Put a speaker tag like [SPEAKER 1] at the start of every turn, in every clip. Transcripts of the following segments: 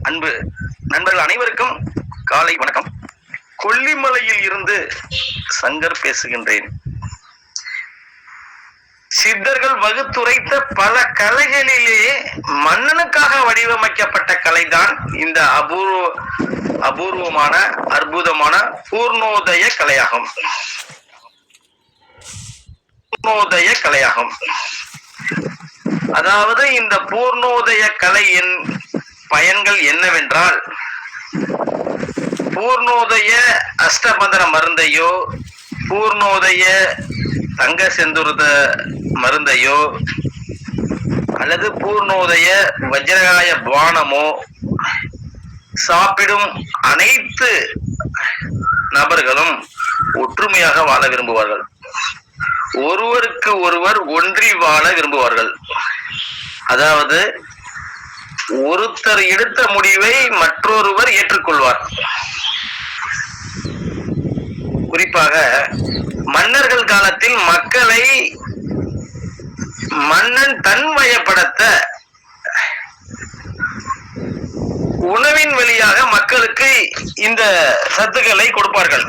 [SPEAKER 1] அன்பு நண்பர்கள் அனைவருக்கும் காலை வணக்கம். கொல்லிமலையில் இருந்து சங்கர் பேசுகின்றேன். சித்தர்கள் வகுத்துரைத்த பல கலைகளிலே மன்னனுக்காக வடிவமைக்கப்பட்ட கலைதான் இந்த அபூர்வமான அற்புதமான பூர்ணோதய கலையாகும். அதாவது இந்த பூர்ணோதய கலையின் பயன்கள் என்னவென்றால், பூர்ணோதய அஷ்டபந்தன மருந்தையோ பூர்ணோதய தங்க செந்துருத மருந்தையோ அல்லது பூர்ணோதய வஜ்ரகாய பானமோ சாப்பிடும் அனைத்து நபர்களும் ஒற்றுமையாக வாழ விரும்புவார்கள். ஒருவருக்கு ஒருவர் ஒன்றி வாழ விரும்புவார்கள். அதாவது ஒருத்தர் எடுத்த முடிவை மற்றொருவர் ஏற்றுக்கொள்வார். குறிப்பாக மன்னர்கள் காலத்தில் மக்களை மன்னன் தன்வயப்படுத்த உணவின் வழியாக மக்களுக்கு இந்த சத்துக்களை கொடுப்பார்கள்.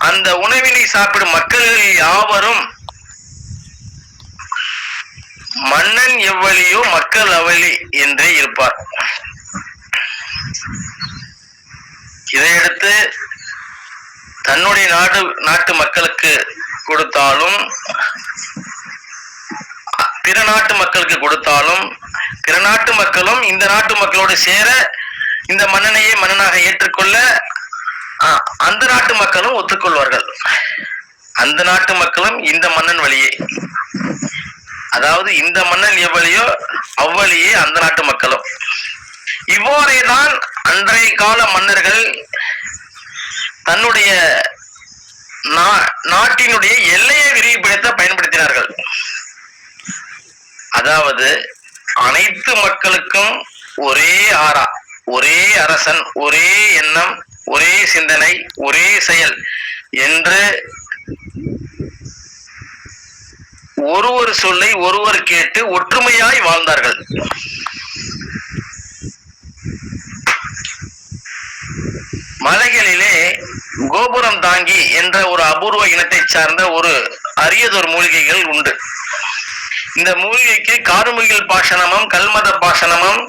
[SPEAKER 1] அந்த உணவினை சாப்பிடும் மக்கள் யாவரும் மன்னன் எவ்வளியோ மக்கள் அவளி என்றே இருப்பார். இதையடுத்து தன்னுடைய நாட்டு மக்களுக்கு கொடுத்தாலும் பிற நாட்டு மக்களுக்கு கொடுத்தாலும் பிற நாட்டு மக்களும் இந்த நாட்டு மக்களோடு சேர இந்த மன்னனையே மன்னனாக ஏற்றுக்கொள்ள அந்த நாட்டு மக்களும் ஒத்துக்கொள்வார்கள். அந்த நாட்டு மக்களும் இந்த மன்னன் வழியே, அதாவது இந்த மன்னன் எவ்வளியோ அவ்வளியே அந்த நாட்டு மக்களும். இவ்வாறேதான் அன்றைய கால மன்னர்கள் தன்னுடைய நாட்டினுடைய எல்லையை விரிவுபடுத்த பயன்படுத்தினார்கள். அதாவது அனைத்து மக்களுக்கும் ஒரே ஆறா, ஒரே அரசன், ஒரே எண்ணம், ஒரே சிந்தனை, ஒரே செயல் என்று ஒருவர் சொல்லை ஒருவர் கேட்டு ஒற்றுமையாய் வாழ்ந்தார்கள். மலைகளிலே கோபுரம் தாங்கி என்ற ஒரு அபூர்வ இனத்தை சார்ந்த ஒரு அரியதொரு மூலிகைகள் உண்டு. இந்த மூலிகைக்கு கார்முகில் பாசனமும், கல்மத பாசனமும்,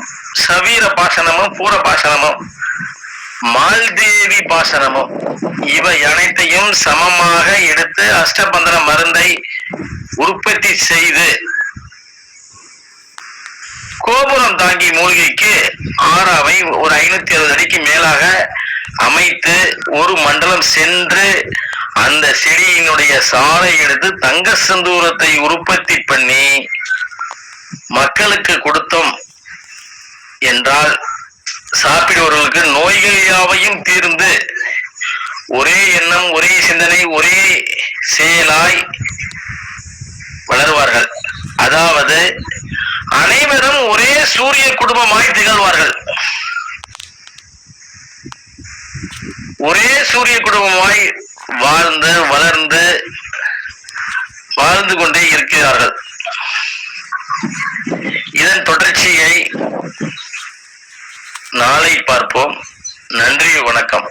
[SPEAKER 1] சவீர பாசனமும், பூர பாசனமும், மால்தேவி பாசனமும் இவை அனைத்தையும் சமமாக எடுத்து அஷ்டபந்தன மருந்தை உற்பத்தி செய்து கோபுரம் தாங்கி மூலிகைக்கு ஆறாவை ஒரு 560 அடிக்கு மேலாக அமைத்து ஒரு மண்டலம் சென்று அந்த செடியினுடைய சாறை எடுத்து தங்க செந்தூரத்தை உற்பத்தி பண்ணி மக்களுக்கு கொடுத்தோம் என்றால் சாப்பிடுவர்களுக்கு நோய்கள் யாவையும் தீர்ந்து ஒரே எண்ணம், ஒரே சிந்தனை, ஒரே செயலாய் வளருவார்கள். அதாவது அனைவரும் ஒரே சூரிய குடும்பமாய் திகழ்வார்கள். ஒரே சூரிய குடும்பமாய் வாழ்ந்து வளர்ந்து வாழ்ந்து கொண்டே இருக்கிறார்கள். இதன் தொடர்ச்சியை நாளை பார்ப்போம். நன்றி, வணக்கம்.